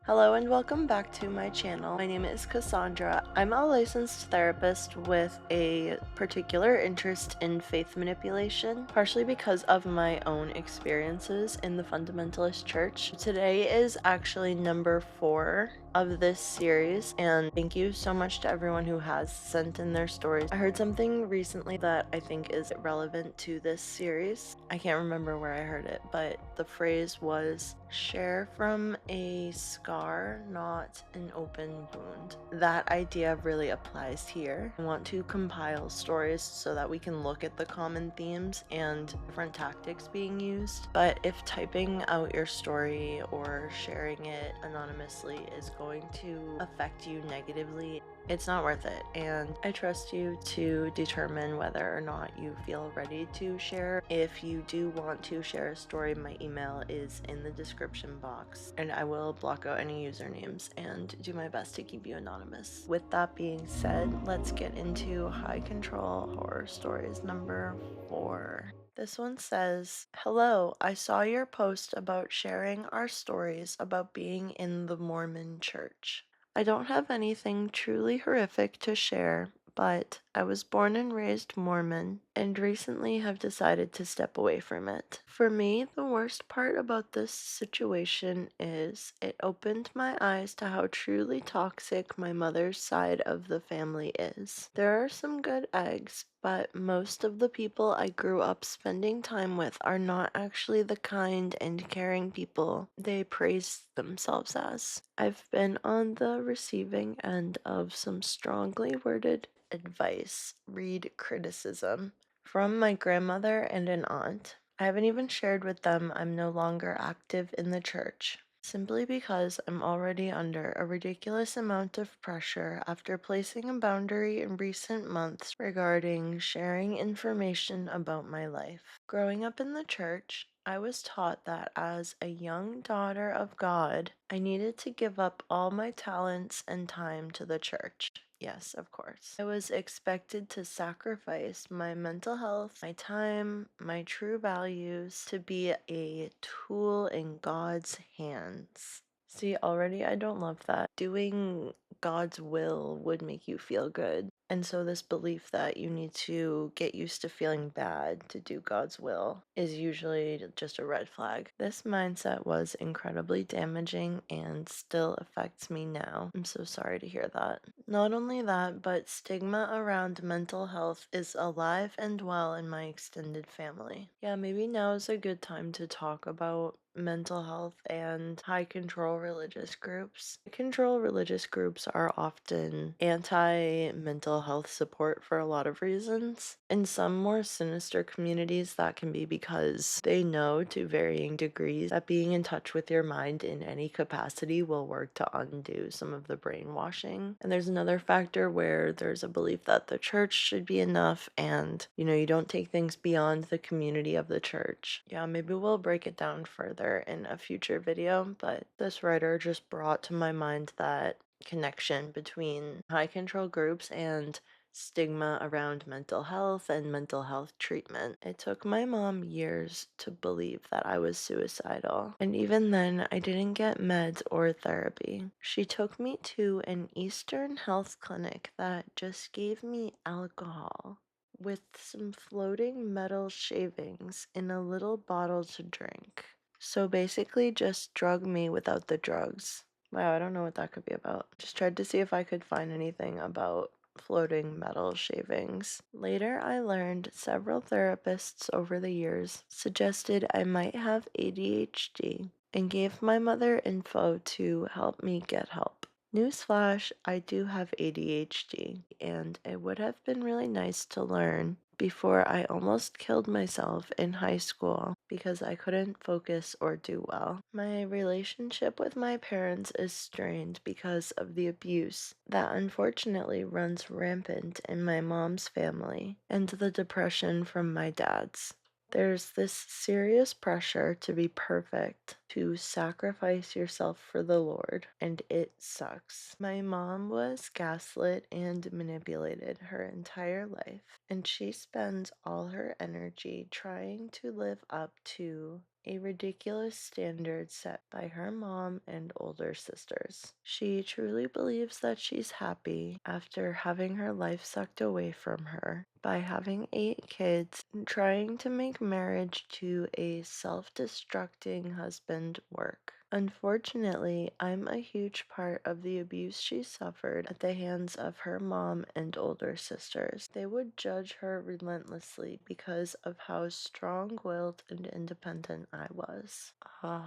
Hello and welcome back to my channel. My name is Cassandra. I'm a licensed therapist with a particular interest in faith manipulation, partially because of my own experiences in the fundamentalist church. Today is actually number 4 of this series, and thank you so much to everyone who has sent in their stories. I heard something recently that I think is relevant to this series. I can't remember where I heard it, but the phrase was share from a scar, not an open wound. That idea really applies here. I want to compile stories so that we can look at the common themes and different tactics being used. But if typing out your story or sharing it anonymously is going to affect you negatively, it's not worth it, and I trust you to determine whether or not you feel ready to share. If you do want to share a story, my email is in the description box, and I will block out any usernames and do my best to keep you anonymous. With that being said, let's get into High Control Horror Stories number 4. This one says, "Hello, I saw your post about sharing our stories about being in the Mormon church. I don't have anything truly horrific to share, but I was born and raised Mormon and recently have decided to step away from it. For me, the worst part about this situation is it opened my eyes to how truly toxic my mother's side of the family is. There are some good eggs, but most of the people I grew up spending time with are not actually the kind and caring people they praise themselves as. I've been on the receiving end of some strongly worded advice, read criticism, from my grandmother and an aunt. I haven't even shared with them I'm no longer active in the church, simply because I'm already under a ridiculous amount of pressure after placing a boundary in recent months regarding sharing information about my life. Growing up in the church, I was taught that as a young daughter of God, I needed to give up all my talents and time to the church. Yes, of course. I was expected to sacrifice my mental health, my time, my true values to be a tool in God's hands. See, already I don't love that. Doing God's will would make you feel good. And so, this belief that you need to get used to feeling bad to do God's will is usually just a red flag. This mindset was incredibly damaging and still affects me now. I'm so sorry to hear that. Not only that, but stigma around mental health is alive and well in my extended family. Yeah, maybe now is a good time to talk about mental health and high control religious groups. High control religious groups are often anti mental health support for a lot of reasons. In some more sinister communities, that can be because they know to varying degrees that being in touch with your mind in any capacity will work to undo some of the brainwashing. And there's another factor where there's a belief that the church should be enough and, you don't take things beyond the community of the church. Yeah, maybe we'll break it down further in a future video, but this writer just brought to my mind that connection between high control groups and stigma around mental health and mental health treatment. It took my mom years to believe that I was suicidal, and even then, I didn't get meds or therapy. She took me to an Eastern health clinic that just gave me alcohol with some floating metal shavings in a little bottle to drink. So basically, just drug me without the drugs. Wow, I don't know what that could be about. Just tried to see if I could find anything about floating metal shavings. Later, I learned several therapists over the years suggested I might have ADHD and gave my mother info to help me get help. Newsflash, I do have ADHD, and it would have been really nice to learn before I almost killed myself in high school because I couldn't focus or do well. My relationship with my parents is strained because of the abuse that unfortunately runs rampant in my mom's family and the depression from my dad's. There's this serious pressure to be perfect, to sacrifice yourself for the Lord, and it sucks. My mom was gaslit and manipulated her entire life, and she spends all her energy trying to live up to a ridiculous standard set by her mom and older sisters. She truly believes that she's happy after having her life sucked away from her by having 8 kids and trying to make marriage to a self-destructing husband work. Unfortunately, I'm a huge part of the abuse she suffered at the hands of her mom and older sisters. They would judge her relentlessly because of how strong-willed and independent I was.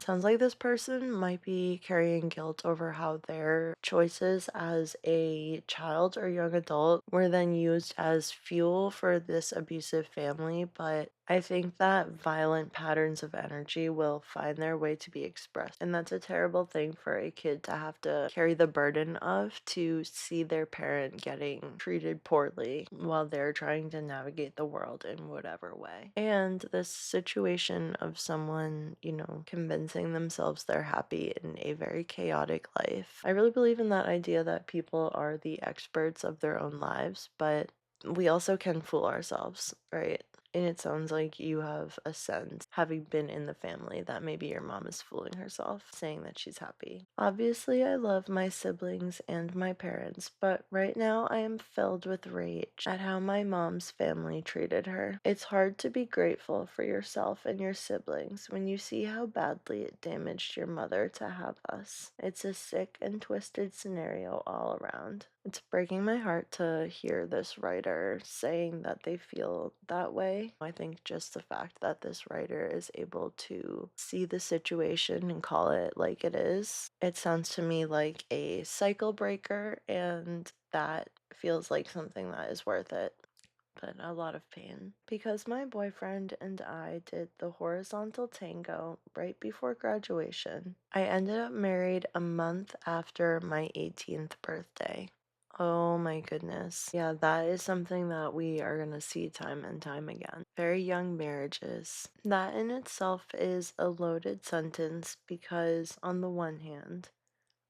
Sounds like this person might be carrying guilt over how their choices as a child or young adult were then used as fuel for this abusive family, but I think that violent patterns of energy will find their way to be expressed. And that's a terrible thing for a kid to have to carry the burden of, to see their parent getting treated poorly while they're trying to navigate the world in whatever way. And this situation of someone, convincing themselves they're happy in a very chaotic life. I really believe in that idea that people are the experts of their own lives, but we also can fool ourselves, right? And it sounds like you have a sense, having been in the family, that maybe your mom is fooling herself, saying that she's happy. Obviously, I love my siblings and my parents, but right now I am filled with rage at how my mom's family treated her. It's hard to be grateful for yourself and your siblings when you see how badly it damaged your mother to have us. It's a sick and twisted scenario all around. It's breaking my heart to hear this writer saying that they feel that way. I think just the fact that this writer is able to see the situation and call it like it is, it sounds to me like a cycle breaker, and that feels like something that is worth it. But a lot of pain. Because my boyfriend and I did the horizontal tango right before graduation, I ended up married a month after my 18th birthday. Oh my goodness. Yeah, that is something that we are going to see time and time again. Very young marriages. That in itself is a loaded sentence because, on the one hand,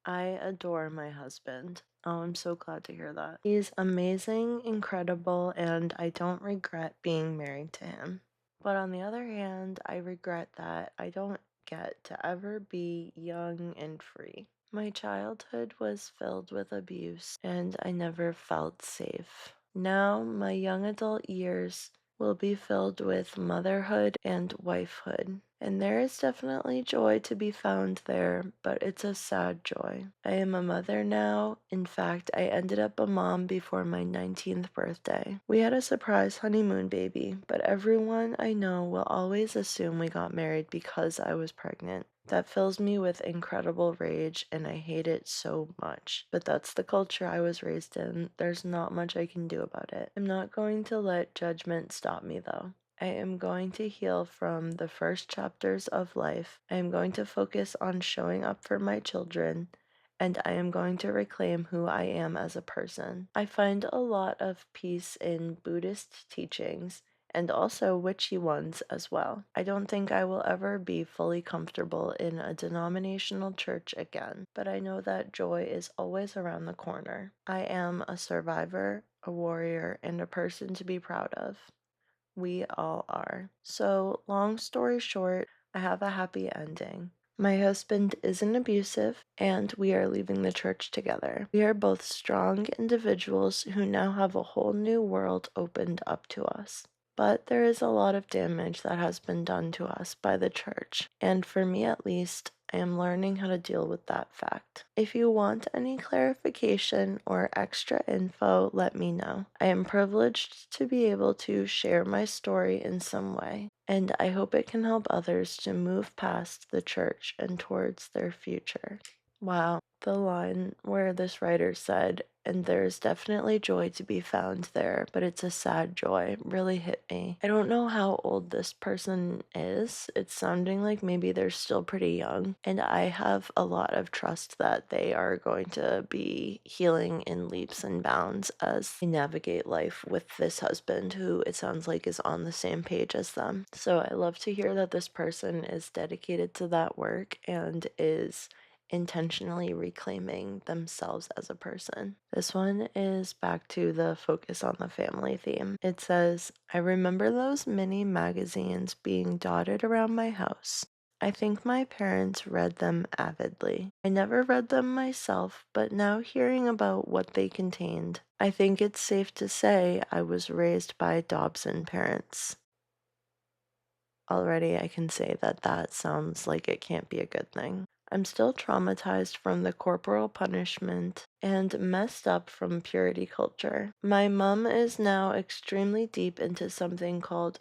I adore my husband. Oh, I'm so glad to hear that. He's amazing, incredible, and I don't regret being married to him. But on the other hand, I regret that I don't get to ever be young and free. My childhood was filled with abuse, and I never felt safe. Now, my young adult years will be filled with motherhood and wifehood. And there is definitely joy to be found there, but it's a sad joy. I am a mother now. In fact, I ended up a mom before my 19th birthday. We had a surprise honeymoon baby, but everyone I know will always assume we got married because I was pregnant. That fills me with incredible rage, and I hate it so much. But that's the culture I was raised in. There's not much I can do about it. I'm not going to let judgment stop me, though. I am going to heal from the first chapters of life. I am going to focus on showing up for my children, and I am going to reclaim who I am as a person. I find a lot of peace in Buddhist teachings, and also witchy ones as well. I don't think I will ever be fully comfortable in a denominational church again, but I know that joy is always around the corner. I am a survivor, a warrior, and a person to be proud of. We all are. So, long story short, I have a happy ending. My husband isn't abusive, and we are leaving the church together. We are both strong individuals who now have a whole new world opened up to us. But there is a lot of damage that has been done to us by the church, and for me at least, I am learning how to deal with that fact. If you want any clarification or extra info, let me know. I am privileged to be able to share my story in some way, and I hope it can help others to move past the church and towards their future. Wow, the line where this writer said, and there's definitely joy to be found there, but it's a sad joy, really hit me. I don't know how old this person is. It's sounding like maybe they're still pretty young, and I have a lot of trust that they are going to be healing in leaps and bounds as they navigate life with this husband who it sounds like is on the same page as them. So I love to hear that this person is dedicated to that work and is intentionally reclaiming themselves as a person. This one is back to the focus on the family theme. It says, I remember those mini magazines being dotted around my house. I think my parents read them avidly. I never read them myself, but now hearing about what they contained, I think it's safe to say I was raised by Dobson parents. Already, I can say that that sounds like it can't be a good thing. I'm still traumatized from the corporal punishment and messed up from purity culture. My mom is now extremely deep into something called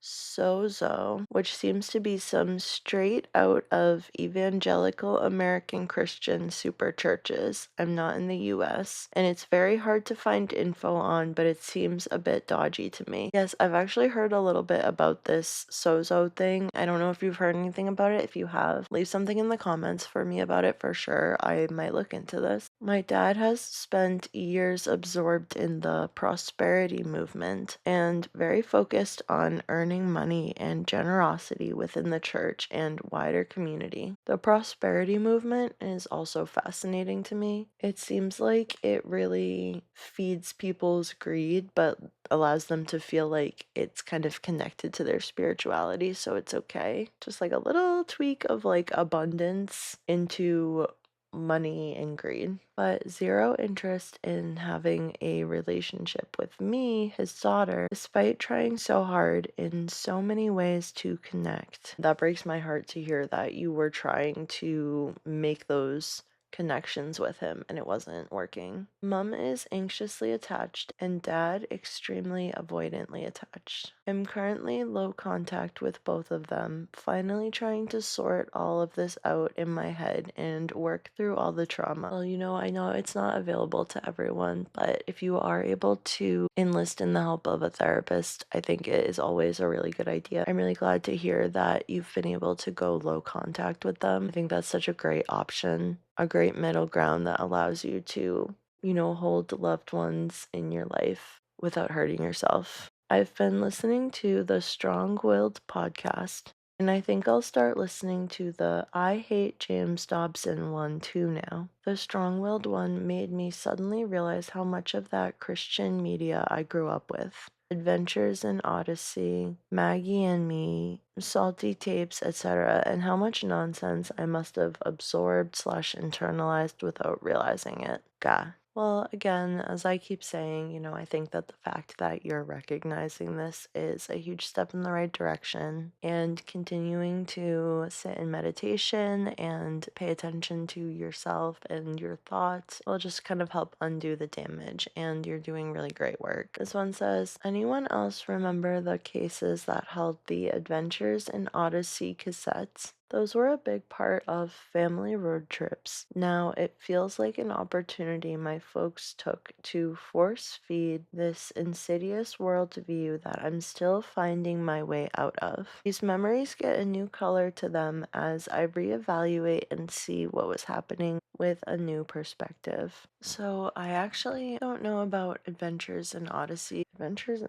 sozo, which seems to be some straight out of evangelical American Christian super churches. I'm not in the US, and it's very hard to find info on, but it seems a bit dodgy to me. Yes, I've actually heard a little bit about this sozo thing. I don't know if you've heard anything about it. If you have, leave something in the comments for me about it for sure. I might look into this. My dad has spent years absorbed in the prosperity movement and very focused on earning money and generosity within the church and wider community. The prosperity movement is also fascinating to me. It seems like it really feeds people's greed, but allows them to feel like it's kind of connected to their spirituality, so it's okay. Just like a little tweak of like abundance into money and greed, but zero interest in having a relationship with me, his daughter, despite trying so hard in so many ways to connect. That breaks my heart to hear that you were trying to make those connections with him and it wasn't working. Mum is anxiously attached and dad extremely avoidantly attached. I'm currently low contact with both of them, finally trying to sort all of this out in my head and work through all the trauma. Well, I know it's not available to everyone, but if you are able to enlist in the help of a therapist, I think it is always a really good idea. I'm really glad to hear that you've been able to go low contact with them. I think that's such a great option, a great middle ground that allows you to, hold loved ones in your life without hurting yourself. I've been listening to the Strong Willed podcast, and I think I'll start listening to the I Hate James Dobson one too now. The Strong Willed one made me suddenly realize how much of that Christian media I grew up with. Adventures in Odyssey, Maggie and Me, Salty Tapes, etc., and how much nonsense I must have absorbed/internalized without realizing it. Gah. Well, again, as I keep saying, I think that the fact that you're recognizing this is a huge step in the right direction, and continuing to sit in meditation and pay attention to yourself and your thoughts will just kind of help undo the damage, and you're doing really great work. This one says, anyone else remember the cases that held the Adventures in Odyssey cassettes? Those were a big part of family road trips. Now it feels like an opportunity my folks took to force feed this insidious worldview that I'm still finding my way out of. These memories get a new color to them as I reevaluate and see what was happening with a new perspective. So I actually don't know about Adventures in Odyssey. Adventures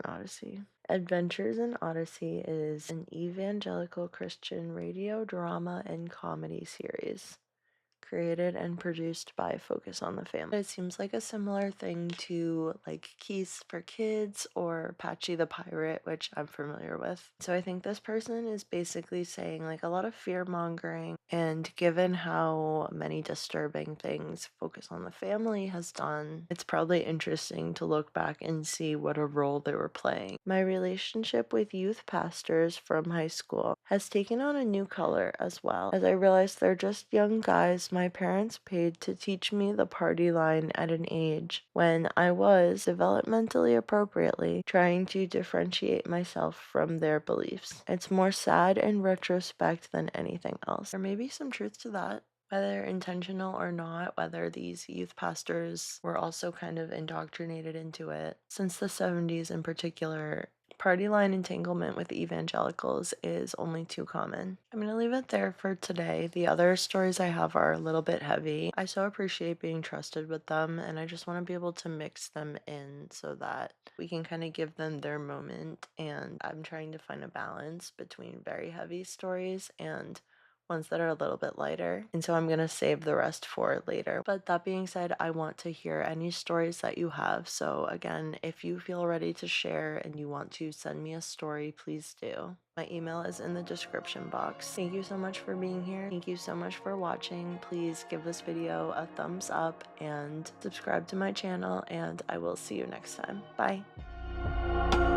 in Odyssey is an evangelical Christian radio drama and comedy series created and produced by Focus on the Family. It seems like a similar thing to like Keys for Kids or Patchy the Pirate, which I'm familiar with. So I think this person is basically saying like a lot of fear mongering, and given how many disturbing things Focus on the Family has done, it's probably interesting to look back and see what a role they were playing. My relationship with youth pastors from high school has taken on a new color as well, as I realized they're just young guys my parents paid to teach me the party line at an age when I was, developmentally appropriately, trying to differentiate myself from their beliefs. It's more sad in retrospect than anything else. There may be some truth to that. Whether intentional or not, whether these youth pastors were also kind of indoctrinated into it. Since the 70s in particular, party line entanglement with evangelicals is only too common. I'm going to leave it there for today. The other stories I have are a little bit heavy. I so appreciate being trusted with them, and I just want to be able to mix them in so that we can kind of give them their moment. And I'm trying to find a balance between very heavy stories and ones that are a little bit lighter. And so I'm going to save the rest for later. But that being said, I want to hear any stories that you have. So again, if you feel ready to share and you want to send me a story, please do. My email is in the description box. Thank you so much for being here. Thank you so much for watching. Please give this video a thumbs up and subscribe to my channel, and I will see you next time. Bye.